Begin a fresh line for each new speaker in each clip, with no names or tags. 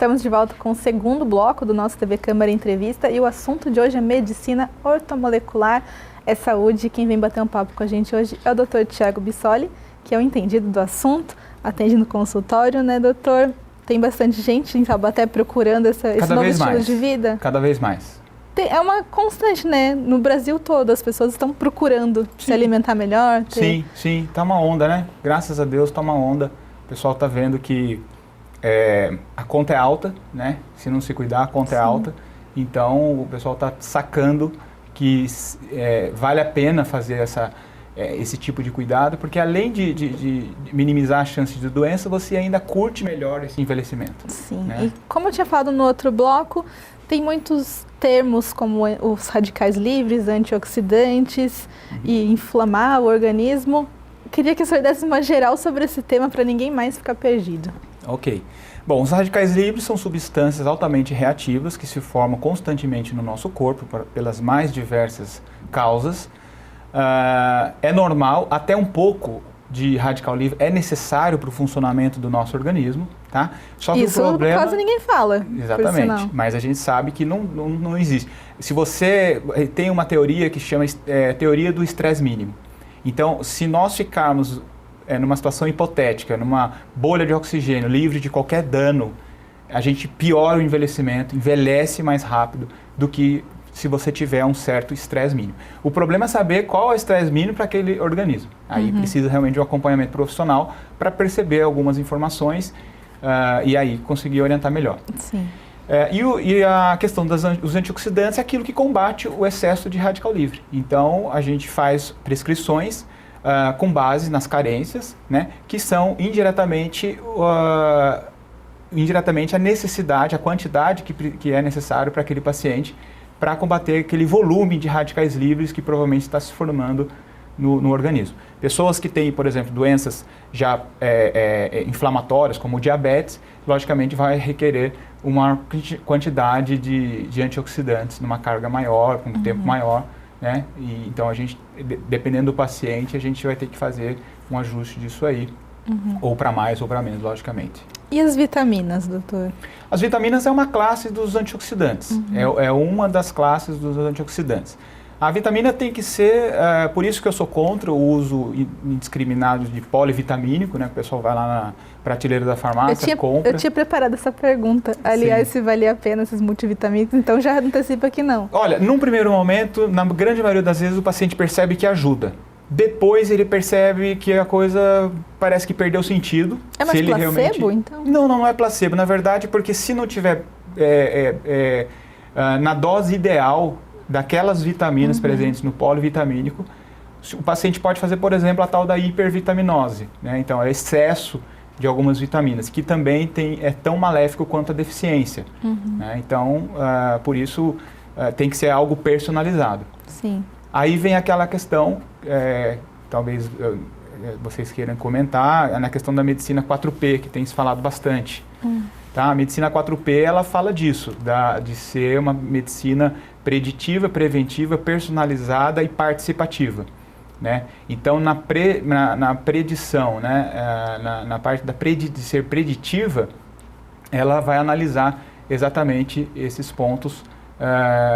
Estamos de volta com o segundo bloco do nosso TV Câmara Entrevista e o assunto de hoje é medicina ortomolecular, é saúde. Quem vem bater um papo com a gente hoje é o Dr. Thiago Bissoli, que é o entendido do assunto, atende no consultório, né, doutor? Tem bastante gente em Taubaté procurando esse novo estilo de vida?
Cada vez mais.
É uma constante, né? No Brasil todo, as pessoas estão procurando se alimentar melhor.
Sim, tá uma onda, né? Graças a Deus tá uma onda. O pessoal tá vendo que a conta é alta, né? Se não se cuidar, a conta é alta. Então, o pessoal tá sacando que vale a pena fazer esse tipo de cuidado, porque além de minimizar as chances de doença, você ainda curte melhor esse envelhecimento.
Sim,
né?
E como eu tinha falado no outro bloco, tem muitos termos como os radicais livres, antioxidantes e inflamar o organismo. Queria que o senhor desse uma geral sobre esse tema para ninguém mais ficar perdido.
Ok. Bom, os radicais livres são substâncias altamente reativas que se formam constantemente no nosso corpo pelas mais diversas causas. É normal, até um pouco de radical livre é necessário para o funcionamento do nosso organismo, tá? Só que
isso
o problema,
quase ninguém fala.
Exatamente, mas a gente sabe que não existe. Se você tem uma teoria que chama teoria do estresse mínimo. Então, se nós ficarmos numa situação hipotética, numa bolha de oxigênio, livre de qualquer dano, a gente piora o envelhecimento, envelhece mais rápido do que se você tiver um certo estresse mínimo. O problema é saber qual é o estresse mínimo para aquele organismo. Aí precisa realmente de um acompanhamento profissional para perceber algumas informações e aí conseguir orientar melhor.
Sim.
E a questão dos antioxidantes é aquilo que combate o excesso de radical livre. Então, a gente faz prescrições com base nas carências, né, que são indiretamente a necessidade, a quantidade que é necessário para aquele paciente para combater aquele volume de radicais livres que provavelmente está se formando no organismo. Pessoas que têm, por exemplo, doenças já inflamatórias, como diabetes, logicamente vai requerer uma quantidade de antioxidantes numa carga maior, com um tempo maior, né? E, então, a gente, dependendo do paciente, a gente vai ter que fazer um ajuste disso aí, ou para mais ou para menos, logicamente.
E as vitaminas, doutor?
As vitaminas é uma classe dos antioxidantes, é uma das classes dos antioxidantes. A vitamina tem que ser, por isso que eu sou contra o uso indiscriminado de polivitamínico, né? O pessoal vai lá na prateleira da farmácia, compra.
Eu tinha preparado essa pergunta, aliás, se valia a pena esses multivitamínicos, então já antecipa que não.
Olha, num primeiro momento, na grande maioria das vezes, o paciente percebe que ajuda. Depois ele percebe que a coisa parece que perdeu sentido.
É mais placebo, então?
Não é placebo, na verdade, porque se não tiver na dose ideal daquelas vitaminas presentes no polivitamínico, o paciente pode fazer, por exemplo, a tal da hipervitaminose, né? Então, é excesso de algumas vitaminas, que também é tão maléfico quanto a deficiência. Né? Então, por isso, tem que ser algo personalizado.
Sim.
Aí vem aquela questão, talvez vocês queiram comentar, na questão da medicina 4P, que tem se falado bastante. Tá? A medicina 4P, ela fala disso, de ser uma medicina preditiva, preventiva, personalizada e participativa. Né? Então, na predição, né? Na parte de ser preditiva, ela vai analisar exatamente esses pontos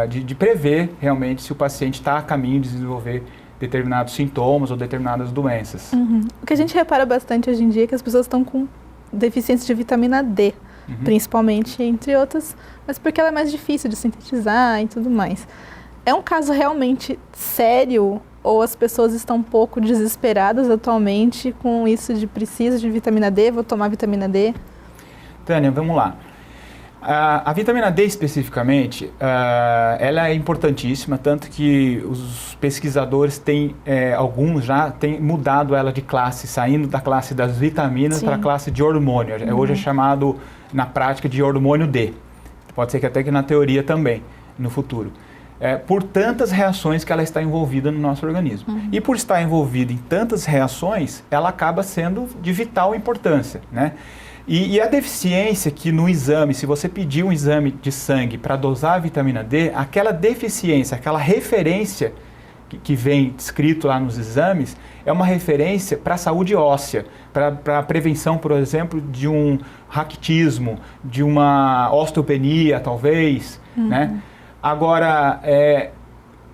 de prever realmente se o paciente está a caminho de desenvolver determinados sintomas ou determinadas doenças.
O que a gente repara bastante hoje em dia é que as pessoas estão com deficiência de vitamina D, principalmente, entre outras, mas porque ela é mais difícil de sintetizar e tudo mais. É um caso realmente sério ou as pessoas estão um pouco desesperadas atualmente com isso de preciso de vitamina D, vou tomar vitamina D?
Tânia, vamos lá. A vitamina D especificamente, ela é importantíssima, tanto que os pesquisadores alguns já têm mudado ela de classe, saindo da classe das vitaminas para a classe de hormônio. Hoje é chamado, na prática, de hormônio D. Pode ser que até que na teoria também, no futuro. Por tantas reações que ela está envolvida no nosso organismo. E por estar envolvida em tantas reações, ela acaba sendo de vital importância, né? E a deficiência que no exame, se você pedir um exame de sangue para dosar a vitamina D, aquela deficiência, aquela referência que vem escrito lá nos exames, é uma referência para a saúde óssea, para a prevenção, por exemplo, de um raquitismo, de uma osteopenia, talvez, né? Agora,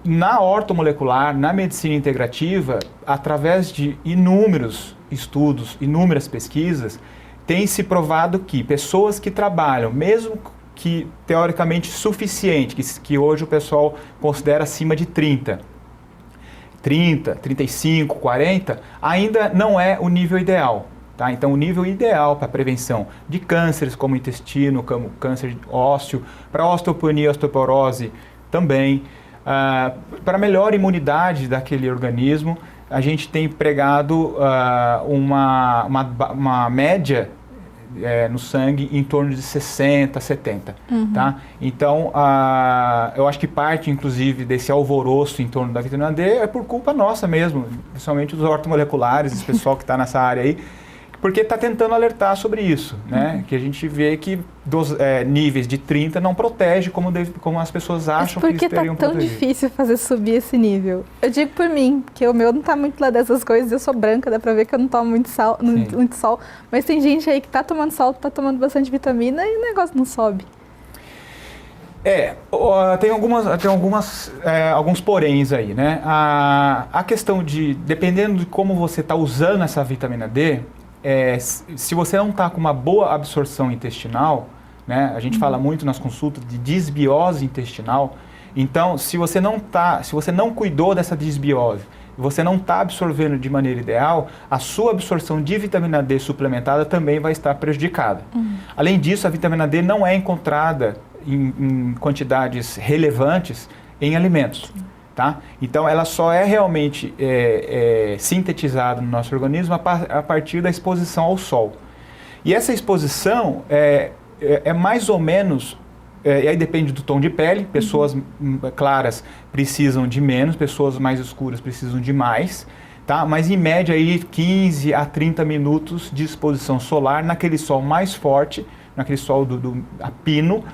na ortomolecular, na medicina integrativa, através de inúmeros estudos, inúmeras pesquisas, tem se provado que pessoas que trabalham, mesmo que teoricamente suficiente, que hoje o pessoal considera acima de 30, 35, 40, ainda não é o nível ideal. Tá? Então, o nível ideal para a prevenção de cânceres como intestino, como câncer ósseo, para osteopenia e osteoporose também, para melhor imunidade daquele organismo, a gente tem pregado uma média no sangue em torno de 60, 70. Tá? Então, eu acho que parte, inclusive, desse alvoroço em torno da vitamina D é por culpa nossa mesmo, principalmente dos ortomoleculares, esse pessoal que está nessa área aí, porque está tentando alertar sobre isso, né? Que a gente vê que dos níveis de 30 não protege como as pessoas acham que teriam protegido.
Por que está tão difícil fazer subir esse nível? Eu digo por mim, que o meu não está muito lá dessas coisas, eu sou branca, dá para ver que eu não tomo muito sol, mas tem gente aí que está tomando sol, está tomando bastante vitamina e o negócio não sobe.
Tem alguns poréns aí, né? A questão dependendo de como você está usando essa vitamina D, se você não está com uma boa absorção intestinal, né, a gente fala muito nas consultas de disbiose intestinal, então se você não cuidou dessa disbiose, você não está absorvendo de maneira ideal, a sua absorção de vitamina D suplementada também vai estar prejudicada. Além disso, a vitamina D não é encontrada em quantidades relevantes em alimentos. Tá? Então, ela só é realmente sintetizada no nosso organismo a partir da exposição ao sol. E essa exposição é mais ou menos, e aí depende do tom de pele, pessoas claras precisam de menos, pessoas mais escuras precisam de mais, tá? Mas em média aí 15 a 30 minutos de exposição solar naquele sol mais forte, naquele sol a pino,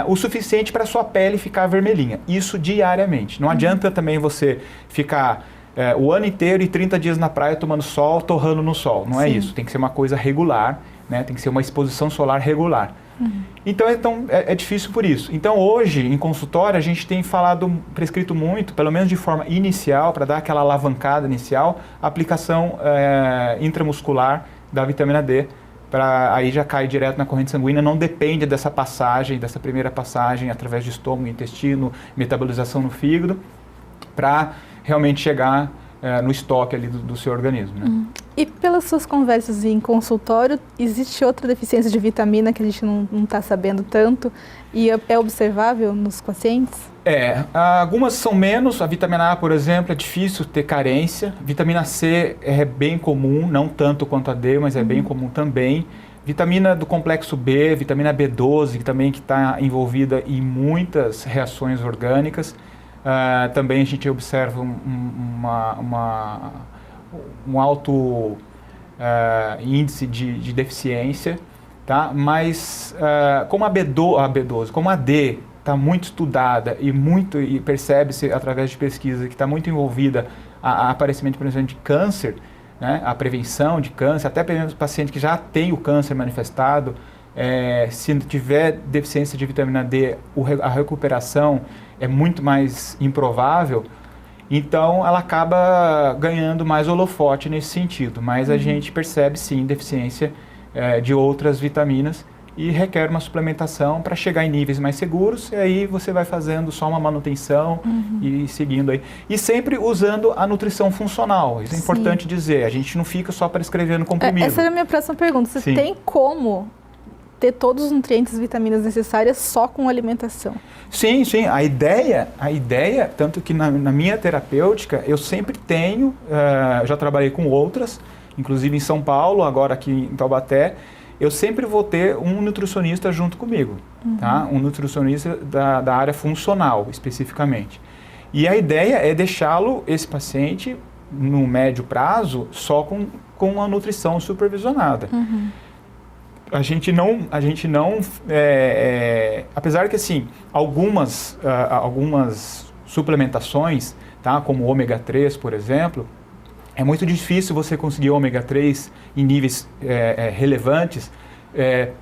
o suficiente para a sua pele ficar vermelhinha. Isso diariamente. Não adianta também você ficar o ano inteiro e 30 dias na praia tomando sol, torrando no sol. Não é isso. Tem que ser uma coisa regular, né? Tem que ser uma exposição solar regular. Então é difícil por isso. Então hoje, em consultório, a gente tem prescrito muito, pelo menos de forma inicial, para dar aquela alavancada inicial, a aplicação intramuscular da vitamina D, aí já cai direto na corrente sanguínea, não depende dessa primeira passagem através de estômago, intestino, metabolização no fígado, para realmente chegar no estoque ali do seu organismo. Né?
E pelas suas conversas em consultório, existe outra deficiência de vitamina que a gente não está sabendo tanto e é observável nos pacientes?
Algumas são menos. A vitamina A, por exemplo, é difícil ter carência. Vitamina C é bem comum, não tanto quanto a D, mas é bem comum também. Vitamina do complexo B, vitamina B12, que também está envolvida em muitas reações orgânicas. Também a gente observa um alto índice de deficiência, tá? Mas como a B12, como a D está muito estudada e percebe-se através de pesquisa que está muito envolvida a aparecimento, por exemplo, de câncer, né? A prevenção de câncer, até para o paciente que já tem o câncer manifestado, se tiver deficiência de vitamina D, a recuperação é muito mais improvável, então ela acaba ganhando mais holofote nesse sentido, mas a gente percebe sim deficiência de outras vitaminas e requer uma suplementação para chegar em níveis mais seguros, e aí você vai fazendo só uma manutenção e seguindo aí. E sempre usando a nutrição funcional, isso é importante dizer, a gente não fica só prescrevendo comprimido.
Essa era a minha próxima pergunta, você tem como ter todos os nutrientes e vitaminas necessárias só com alimentação?
Sim, a ideia, tanto que na minha terapêutica, eu sempre tenho, já trabalhei com outras, inclusive em São Paulo, agora aqui em Taubaté, eu sempre vou ter um nutricionista junto comigo, tá? Um nutricionista da área funcional, especificamente. E a ideia é deixá-lo, esse paciente, no médio prazo, só com a nutrição supervisionada. A gente não apesar que assim, algumas suplementações tá? Como ômega 3, por exemplo, é muito difícil você conseguir ômega 3 em níveis relevantes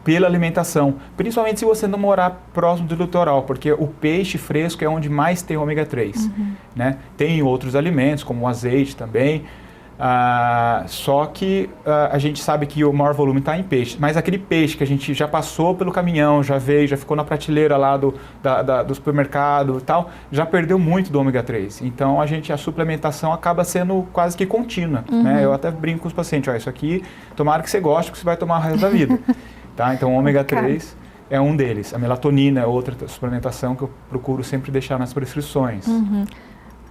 pela alimentação, principalmente se você não morar próximo do litoral, porque o peixe fresco é onde mais tem ômega 3. Né? Tem outros alimentos, como o azeite também, só que a gente sabe que o maior volume está em peixe, mas aquele peixe que a gente já passou pelo caminhão, já veio, já ficou na prateleira lá do supermercado e tal, já perdeu muito do ômega 3. Então a suplementação acaba sendo quase que contínua. Né? Eu até brinco com os pacientes, isso aqui, tomara que você goste, que você vai tomar o resto da vida. Tá? Então o ômega 3 é um deles. A melatonina é outra suplementação que eu procuro sempre deixar nas prescrições.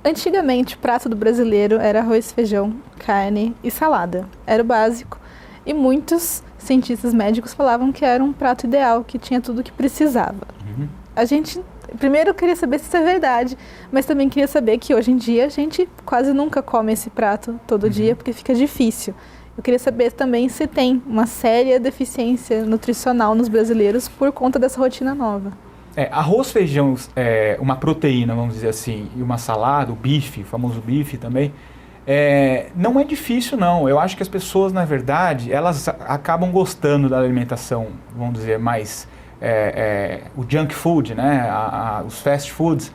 Antigamente, o prato do brasileiro era arroz, feijão, carne e salada. Era o básico. E muitos cientistas médicos falavam que era um prato ideal, que tinha tudo o que precisava. A gente, primeiro, queria saber se isso é verdade, mas também queria saber que hoje em dia a gente quase nunca come esse prato todo dia, porque fica difícil. Eu queria saber também se tem uma séria deficiência nutricional nos brasileiros por conta dessa rotina nova.
Arroz, feijão, uma proteína, vamos dizer assim, e uma salada, o bife, o famoso bife também, não é difícil não. Eu acho que as pessoas, na verdade, elas acabam gostando da alimentação, vamos dizer, mais o junk food, né? Os fast foods,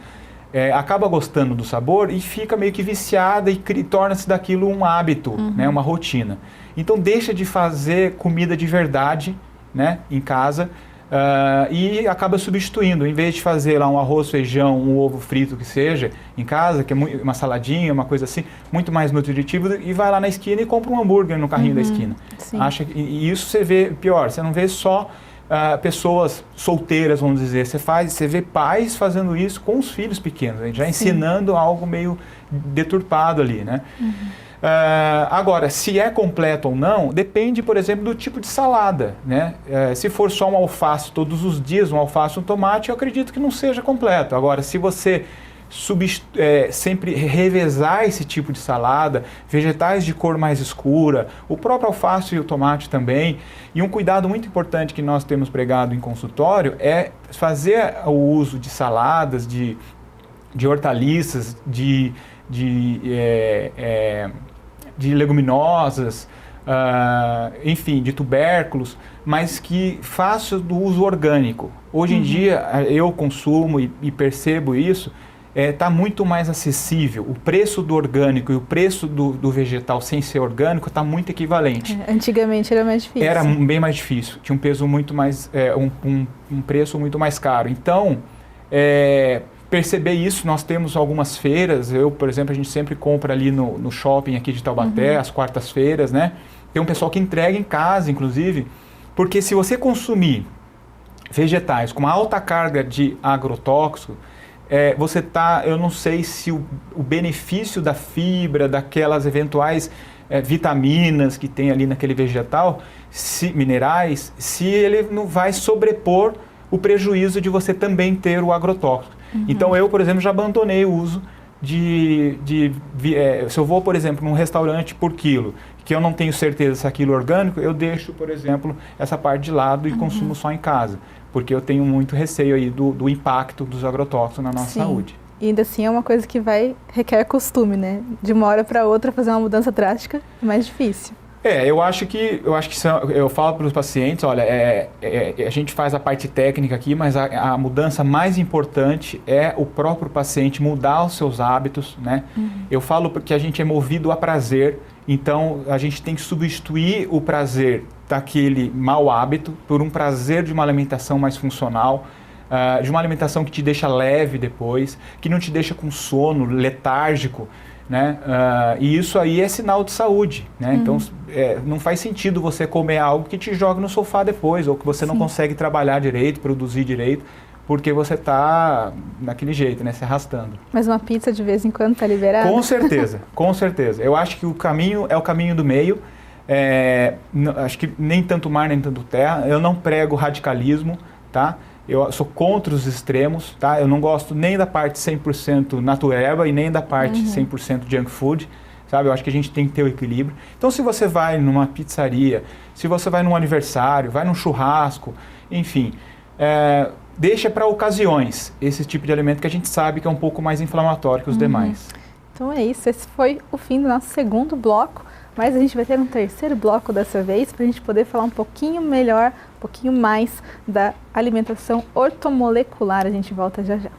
acaba gostando do sabor e fica meio que viciada e torna-se daquilo um hábito, né? Uma rotina. Então deixa de fazer comida de verdade, né? Em casa, e acaba substituindo, em vez de fazer lá um arroz, feijão, um ovo frito que seja, em casa, que é uma saladinha, uma coisa assim, muito mais nutritivo, e vai lá na esquina e compra um hambúrguer no carrinho da esquina. E isso você vê, pior, você não vê só pessoas solteiras, vamos dizer, você vê pais fazendo isso com os filhos pequenos, já ensinando algo meio deturpado ali, né? Agora, se é completo ou não, depende, por exemplo, do tipo de salada, né? Se for só um alface todos os dias, um alface e um tomate, eu acredito que não seja completo. Agora, se você sempre revezar esse tipo de salada, vegetais de cor mais escura, o próprio alface e o tomate também, e um cuidado muito importante que nós temos pregado em consultório é fazer o uso de saladas, de hortaliças, de leguminosas, enfim, de tubérculos, mas que faça do uso orgânico. Hoje em dia, eu consumo e percebo isso, está muito mais acessível. O preço do orgânico e o preço do vegetal sem ser orgânico está muito equivalente.
Antigamente era mais difícil.
Era bem mais difícil, tinha um peso muito mais, um preço muito mais caro. Então, perceber isso, nós temos algumas feiras, por exemplo, a gente sempre compra ali no shopping aqui de Taubaté, às quartas-feiras, né? Tem um pessoal que entrega em casa, inclusive, porque se você consumir vegetais com uma alta carga de agrotóxico, eu não sei se o benefício da fibra, daquelas eventuais vitaminas que tem ali naquele vegetal, minerais, se ele não vai sobrepor o prejuízo de você também ter o agrotóxico. Então eu, por exemplo, já abandonei o uso se eu vou, por exemplo, num restaurante por quilo, que eu não tenho certeza se é aquilo orgânico, eu deixo, por exemplo, essa parte de lado e consumo só em casa, porque eu tenho muito receio aí do impacto dos agrotóxicos na nossa saúde.
E ainda assim é uma coisa que requer costume, né? De uma hora para outra fazer uma mudança drástica é mais difícil.
Eu acho que eu falo para os pacientes, olha, a gente faz a parte técnica aqui, mas a mudança mais importante é o próprio paciente mudar os seus hábitos, né? Eu falo porque a gente é movido a prazer, então a gente tem que substituir o prazer daquele mau hábito por um prazer de uma alimentação mais funcional, de uma alimentação que te deixa leve depois, que não te deixa com sono, letárgico, né? E isso aí é sinal de saúde, né? Então não faz sentido você comer algo que te joga no sofá depois, ou que você não consegue trabalhar direito, produzir direito, porque você está daquele jeito, né? Se arrastando.
Mas uma pizza de vez em quando está liberada?
Com certeza, com certeza. Eu acho que o caminho é o caminho do meio. Acho que nem tanto mar, nem tanto terra. Eu não prego radicalismo, tá? Eu sou contra os extremos, tá? Eu não gosto nem da parte 100% natureba e nem da parte 100% junk food, sabe? Eu acho que a gente tem que ter o equilíbrio. Então, se você vai numa pizzaria, se você vai num aniversário, vai num churrasco, enfim, deixa para ocasiões esse tipo de alimento que a gente sabe que é um pouco mais inflamatório que os demais.
Então é isso, esse foi o fim do nosso segundo bloco, mas a gente vai ter um terceiro bloco dessa vez para a gente poder falar um pouquinho melhor, um pouquinho mais da alimentação ortomolecular. A gente volta já já.